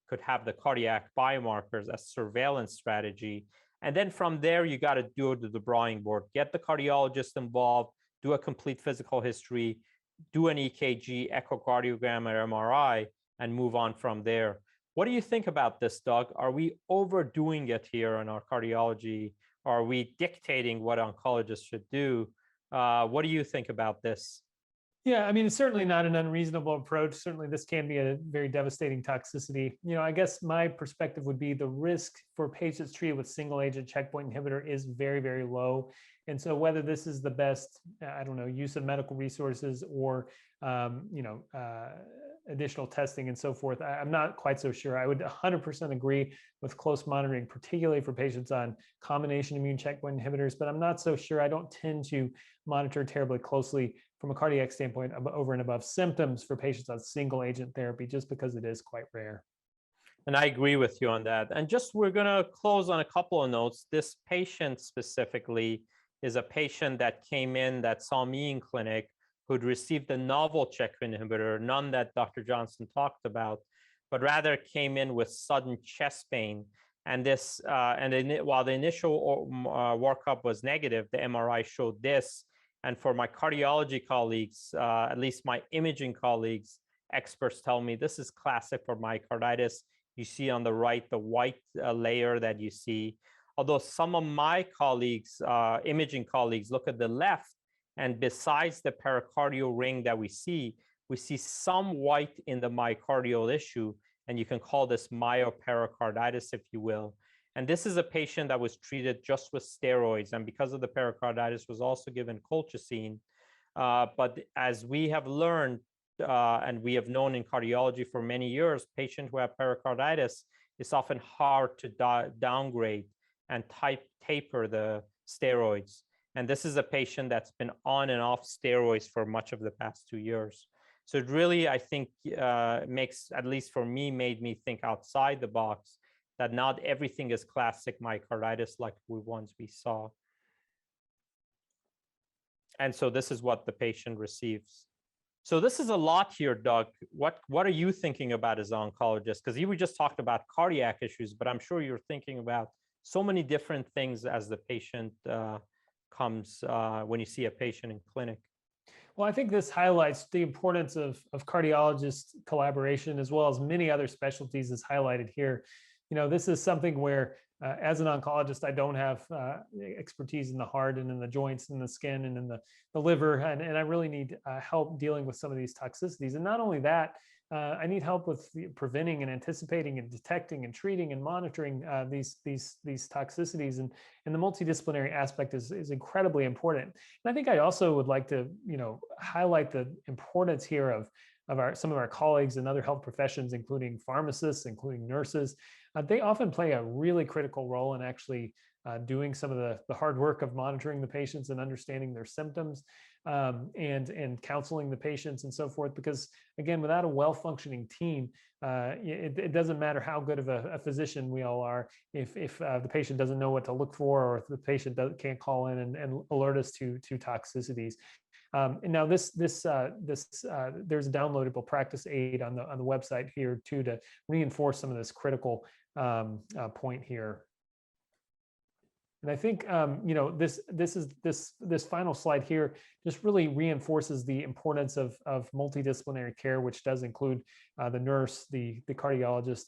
could have the cardiac biomarkers as surveillance strategy. And then from there, you got to do it to the drawing board. Get the cardiologist involved, do a complete physical history, do an EKG, echocardiogram, or MRI, and move on from there. What do you think about this, Doug? Are we overdoing it here in our cardiology? Are we dictating what oncologists should do? What do you think about this? Yeah, I mean, it's certainly not an unreasonable approach. Certainly, this can be a very devastating toxicity. I guess my perspective would be the risk for patients treated with single agent checkpoint inhibitor is very, very low. And so whether this is the best, I don't know, use of medical resources or, additional testing and so forth, I'm not quite so sure. I would 100% agree with close monitoring, particularly for patients on combination immune checkpoint inhibitors, but I'm not so sure. I don't tend to monitor terribly closely from a cardiac standpoint over and above symptoms for patients on single agent therapy, just because it is quite rare. And I agree with you on that. And we're going to close on a couple of notes. This patient specifically is a patient that came in that saw me in clinic who'd received a novel checkpoint inhibitor, none that Dr. Johnson talked about, but rather came in with sudden chest pain. And this, while the initial workup was negative, the MRI showed this. And for my cardiology colleagues, at least my imaging colleagues, experts tell me this is classic for myocarditis. You see on the right, the white layer that you see. Although some of my colleagues, imaging colleagues, look at the left, and besides the pericardial ring that we see some white in the myocardial issue, and you can call this myopericarditis, if you will. And this is a patient that was treated just with steroids, and because of the pericarditis was also given colchicine. But as we have learned, and we have known in cardiology for many years, patients who have pericarditis, it's often hard to downgrade and taper the steroids. And this is a patient that's been on and off steroids for much of the past 2 years. So it really, I think, makes, at least for me, made me think outside the box, that not everything is classic myocarditis like once we saw. And so this is what the patient receives. So this is a lot here, Doug. What are you thinking about as an oncologist? Because you just talked about cardiac issues, but I'm sure you're thinking about so many different things as the patient comes, when you see a patient in clinic. Well, I think this highlights the importance of cardiologist collaboration, as well as many other specialties as highlighted here. You know, this is something where, as an oncologist, I don't have expertise in the heart and in the joints and the skin and in the liver, and I really need help dealing with some of these toxicities. And not only that, I need help with preventing and anticipating and detecting and treating and monitoring these toxicities, and the multidisciplinary aspect is incredibly important. And I think I also would like to, you know, highlight the importance here of some of our colleagues in other health professions, including pharmacists, including nurses. They often play a really critical role in actually doing some of the hard work of monitoring the patients and understanding their symptoms, and counseling the patients and so forth. Because again, without a well-functioning team, it doesn't matter how good of a physician we all are if the patient doesn't know what to look for, or if the patient can't call in and alert us to toxicities. And now there's a downloadable practice aid on the website here too, to reinforce some of this critical point here. And I think you know, this final slide here just really reinforces the importance of multidisciplinary care, which does include the nurse, the cardiologist.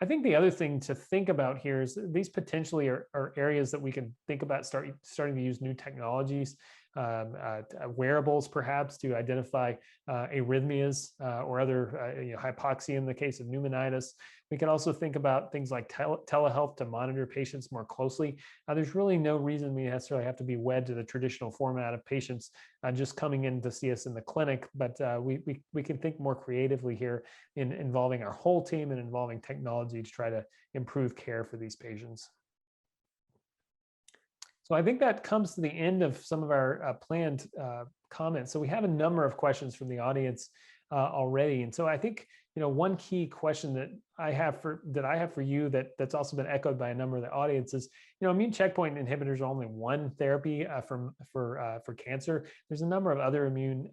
I think the other thing to think about here is these potentially are areas that we can think about starting to use new technologies, wearables perhaps, to identify arrhythmias or other you know, hypoxia in the case of pneumonitis. We can also think about things like telehealth to monitor patients more closely. There's really no reason we necessarily have to be wed to the traditional format of patients just coming in to see us in the clinic, but we can think more creatively here in involving our whole team and involving technology to try to improve care for these patients. So I think that comes to the end of some of our planned comments. So we have a number of questions from the audience already, and so I think, you know, one key question that I have for you that's also been echoed by a number of the audience is, you know, immune checkpoint inhibitors are only one therapy for cancer. There's a number of other immune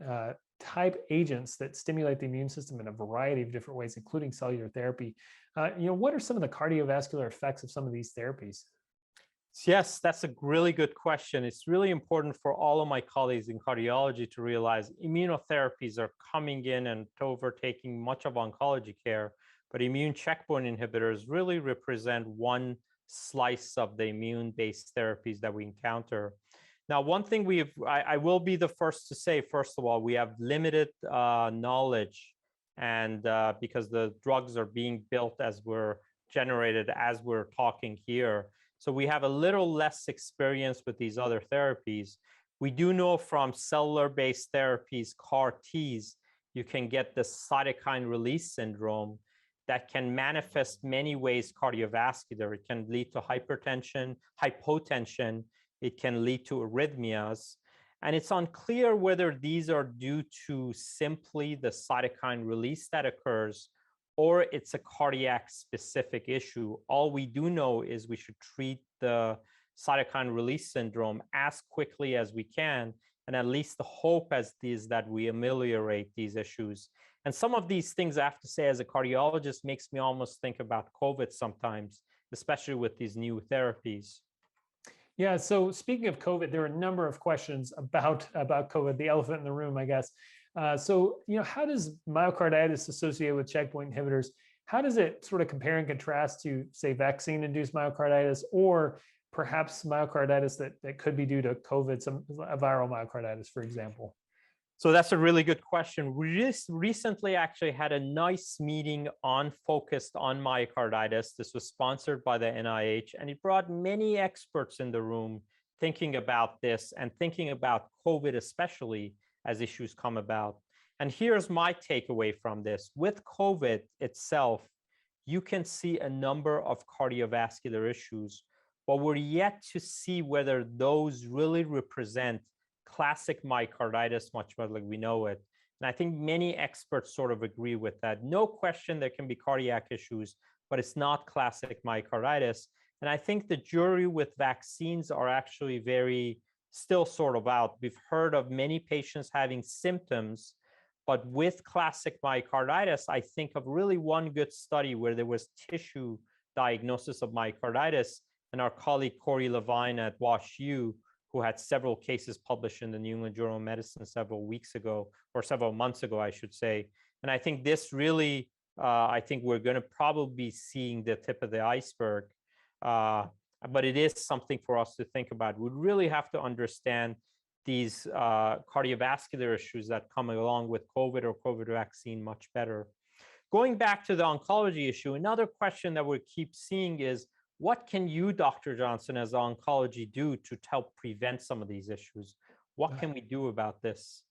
type agents that stimulate the immune system in a variety of different ways, including cellular therapy. You know, what are some of the cardiovascular effects of some of these therapies? Yes, that's a really good question. It's really important for all of my colleagues in cardiology to realize immunotherapies are coming in and overtaking much of oncology care, but immune checkpoint inhibitors really represent one slice of the immune-based therapies that we encounter. Now, one thing I will be the first to say, first of all, we have limited knowledge, and because the drugs are being built generated as we're talking here. So we have a little less experience with these other therapies. We do know from cellular-based therapies, CAR Ts, you can get the cytokine release syndrome that can manifest many ways cardiovascular. It can lead to hypertension, hypotension. It can lead to arrhythmias. And it's unclear whether these are due to simply the cytokine release that occurs, or it's a cardiac specific issue. All we do know is we should treat the cytokine release syndrome as quickly as we can. And at least the hope is that we ameliorate these issues. And some of these things, I have to say, as a cardiologist, makes me almost think about COVID sometimes. especially with these new therapies. Yeah. So speaking of COVID, there are a number of questions about COVID, the elephant in the room, I guess. How does myocarditis associated with checkpoint inhibitors? How does it sort of compare and contrast to, say, vaccine-induced myocarditis, or perhaps myocarditis that could be due to COVID, a viral myocarditis, for example? So that's a really good question. We just recently actually had a nice meeting focused on myocarditis. This was sponsored by the NIH, and it brought many experts in the room thinking about this and thinking about COVID, especially as issues come about. And here's my takeaway from this. With COVID itself, you can see a number of cardiovascular issues, but we're yet to see whether those really represent classic myocarditis, much more like we know it. And I think many experts sort of agree with that. No question there can be cardiac issues, but it's not classic myocarditis. And I think the jury with vaccines are actually still sort of out. We've heard of many patients having symptoms, but with classic myocarditis, I think of really one good study where there was tissue diagnosis of myocarditis, and our colleague Corey Levine at WashU, who had several cases published in the New England Journal of Medicine several weeks ago, or several months ago, I should say. And I think this really, I think we're going to probably be seeing the tip of the iceberg, but it is something for us to think about. We really have to understand these cardiovascular issues that come along with COVID or COVID vaccine much better. Going back to the oncology issue, another question that we keep seeing is, what can you, Dr. Johnson, as oncology do to help prevent some of these issues? What can we do about this?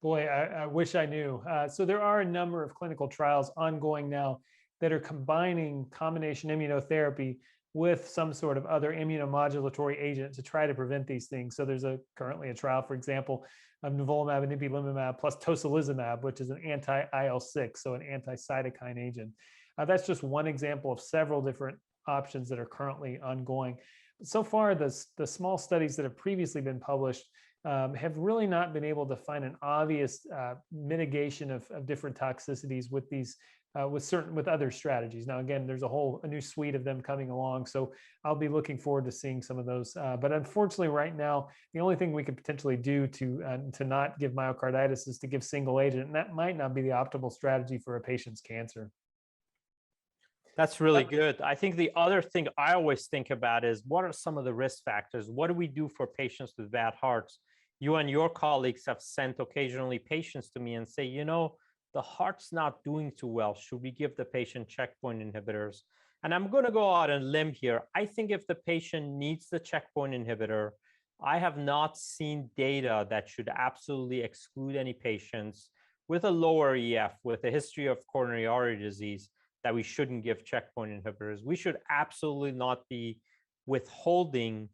Boy, I wish I knew. So there are a number of clinical trials ongoing now that are combining combination immunotherapy with some sort of other immunomodulatory agent to try to prevent these things. So there's currently a trial, for example, of nivolumab and ipilimumab plus tocilizumab, which is an anti-IL-6, so an anti-cytokine agent. That's just one example of several different options that are currently ongoing. So far, the small studies that have previously been published have really not been able to find an obvious mitigation of different toxicities with these with other strategies. Now, again, there's a new suite of them coming along, so I'll be looking forward to seeing some of those. But unfortunately, right now, the only thing we could potentially do to not give myocarditis is to give single agent, and that might not be the optimal strategy for a patient's cancer. That's really good. I think the other thing I always think about is, what are some of the risk factors? What do we do for patients with bad hearts? You and your colleagues have sent occasionally patients to me and say, the heart's not doing too well. Should we give the patient checkpoint inhibitors? And I'm going to go out on a limb here. I think if the patient needs the checkpoint inhibitor, I have not seen data that should absolutely exclude any patients with a lower EF, with a history of coronary artery disease, that we shouldn't give checkpoint inhibitors. We should absolutely not be withholding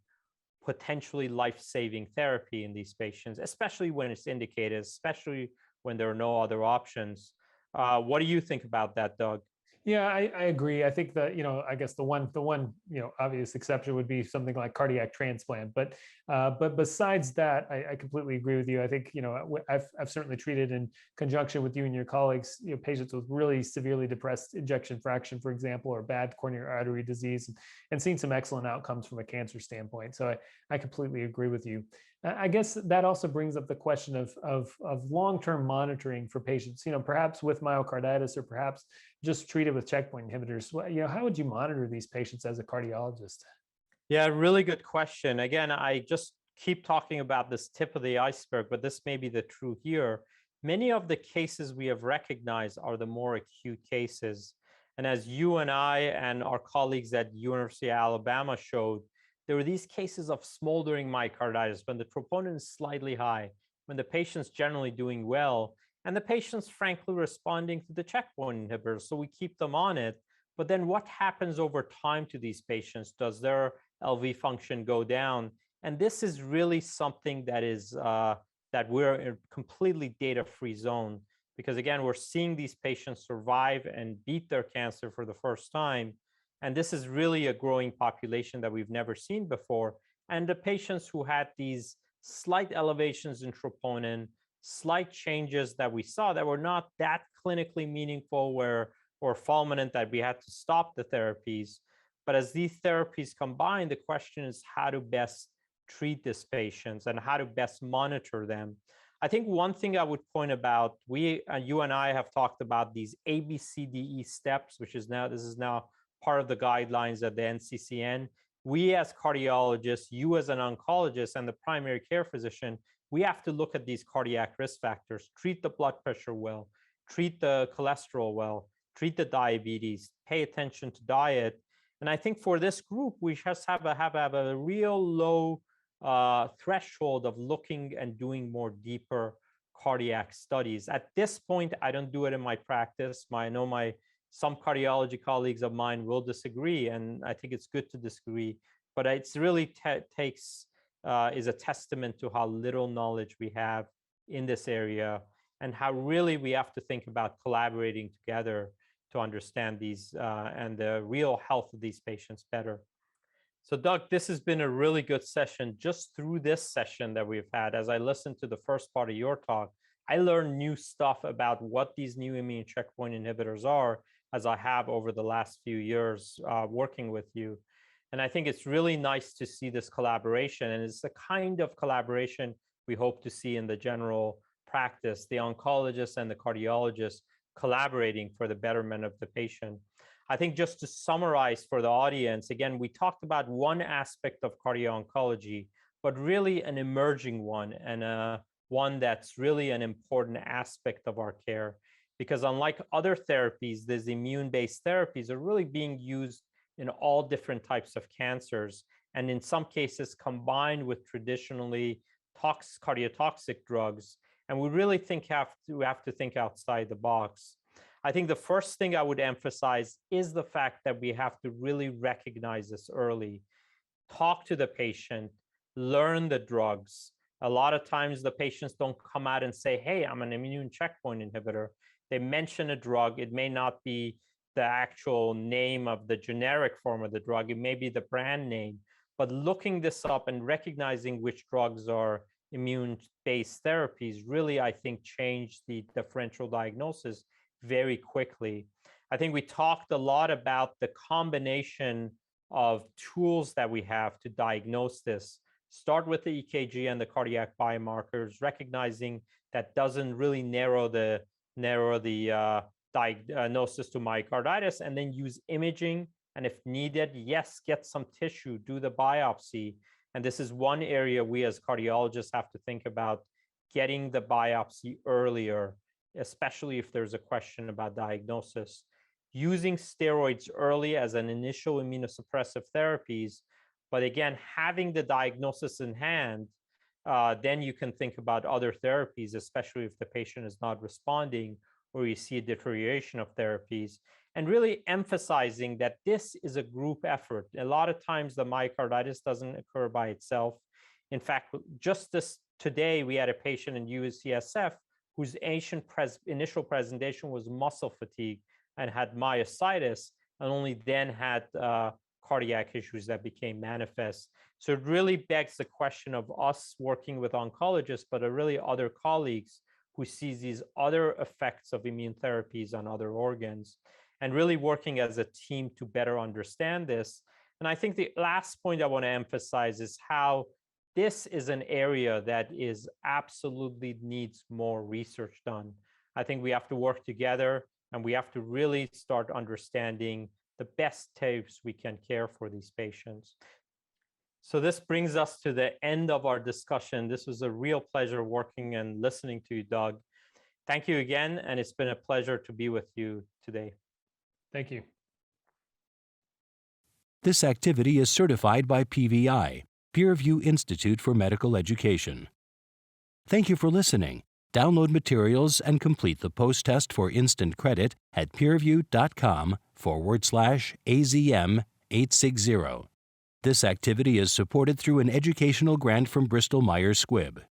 potentially life-saving therapy in these patients, especially when it's indicated, especially when there are no other options. What do you think about that, Doug? Yeah, I agree. I think that, I guess the one obvious exception would be something like cardiac transplant. But besides that, I completely agree with you. I think, I've certainly treated in conjunction with you and your colleagues, patients with really severely depressed ejection fraction, for example, or bad coronary artery disease, and seen some excellent outcomes from a cancer standpoint. So I completely agree with you. I guess that also brings up the question of long-term monitoring for patients, perhaps with myocarditis or perhaps just treated with checkpoint inhibitors. How would you monitor these patients as a cardiologist? Yeah, really good question. Again, I just keep talking about this tip of the iceberg, but this may be the truth here. Many of the cases we have recognized are the more acute cases. And as you and I and our colleagues at University of Alabama showed, there were these cases of smoldering myocarditis when the troponin is slightly high, when the patient's generally doing well, and the patient's frankly responding to the checkpoint inhibitors. So we keep them on it. But then what happens over time to these patients? Does their LV function go down? And this is really something that is that we're in a completely data-free zone, because again, we're seeing these patients survive and beat their cancer for the first time. And this is really a growing population that we've never seen before. And the patients who had these slight elevations in troponin, slight changes that we saw that were not that clinically meaningful or fulminant that we had to stop the therapies, But as these therapies combine, the question is how to best treat these patients and how to best monitor them. I think one thing I would point about, you and I have talked about these ABCDE steps, this is now part of the guidelines at the NCCN. We as cardiologists, you as an oncologist and the primary care physician, we have to look at these cardiac risk factors, treat the blood pressure well, treat the cholesterol well, treat the diabetes, pay attention to diet. And I think for this group, we just have a real low threshold of looking and doing more deeper cardiac studies. At this point, I don't do it in my practice. I know some cardiology colleagues of mine will disagree, and I think it's good to disagree, but it's really is a testament to how little knowledge we have in this area and how really we have to think about collaborating together to understand these and the real health of these patients better. So Doug, this has been a really good session. Just through this session that we've had, as I listened to the first part of your talk, I learned new stuff about what these new immune checkpoint inhibitors are, as I have over the last few years working with you. And I think it's really nice to see this collaboration, and it's the kind of collaboration we hope to see in the general practice, the oncologist and the cardiologist collaborating for the betterment of the patient. I think just to summarize for the audience, again, we talked about one aspect of cardio-oncology, but really an emerging one, and one that's really an important aspect of our care. Because unlike other therapies, these immune-based therapies are really being used in all different types of cancers, and in some cases combined with traditionally cardiotoxic drugs. And we really have to think outside the box. I think the first thing I would emphasize is the fact that we have to really recognize this early. Talk to the patient, learn the drugs. A lot of times the patients don't come out and say, hey, I'm an immune checkpoint inhibitor. They mention a drug. It may not be the actual name of the generic form of the drug. It may be the brand name. But looking this up and recognizing which drugs are immune-based therapies really, I think, changed the differential diagnosis very quickly. I think we talked a lot about the combination of tools that we have to diagnose this. Start with the EKG and the cardiac biomarkers, recognizing that doesn't really narrow the diagnosis to myocarditis, and then use imaging. And if needed, yes, get some tissue, do the biopsy. And this is one area we as cardiologists have to think about, getting the biopsy earlier, especially if there's a question about diagnosis. Using steroids early as an initial immunosuppressive therapies, but again, having the diagnosis in hand, then you can think about other therapies, especially if the patient is not responding or you see a deterioration of therapies, and really emphasizing that this is a group effort. A lot of times the myocarditis doesn't occur by itself. In fact, just today, we had a patient in UCSF whose initial presentation was muscle fatigue and had myositis, and only then had cardiac issues that became manifest. So it really begs the question of us working with oncologists, but really other colleagues who sees these other effects of immune therapies on other organs, and really working as a team to better understand this. And I think the last point I want to emphasize is how this is an area that is absolutely needs more research done. I think we have to work together, and we have to really start understanding the best tips we can care for these patients. So this brings us to the end of our discussion. This was a real pleasure working and listening to you, Doug. Thank you again, and it's been a pleasure to be with you today. Thank you. This activity is certified by PVI, Peer Review Institute for Medical Education. Thank you for listening. Download materials and complete the post-test for instant credit at peerreview.com/AZM860. This activity is supported through an educational grant from Bristol Myers Squibb.